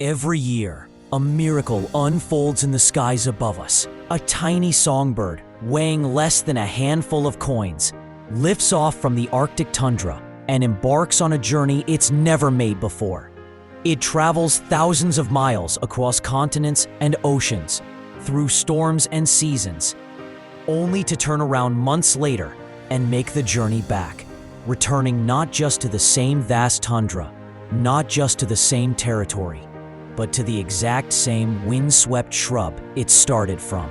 Every year, a miracle unfolds in the skies above us. A tiny songbird, weighing less than a handful of coins, lifts off from the Arctic tundra and embarks on a journey it's never made before. It travels thousands of miles across continents and oceans, through storms and seasons, only to turn around months later and make the journey back, returning not just to the same vast tundra, not just to the same territory, but to the exact same windswept shrub it started from.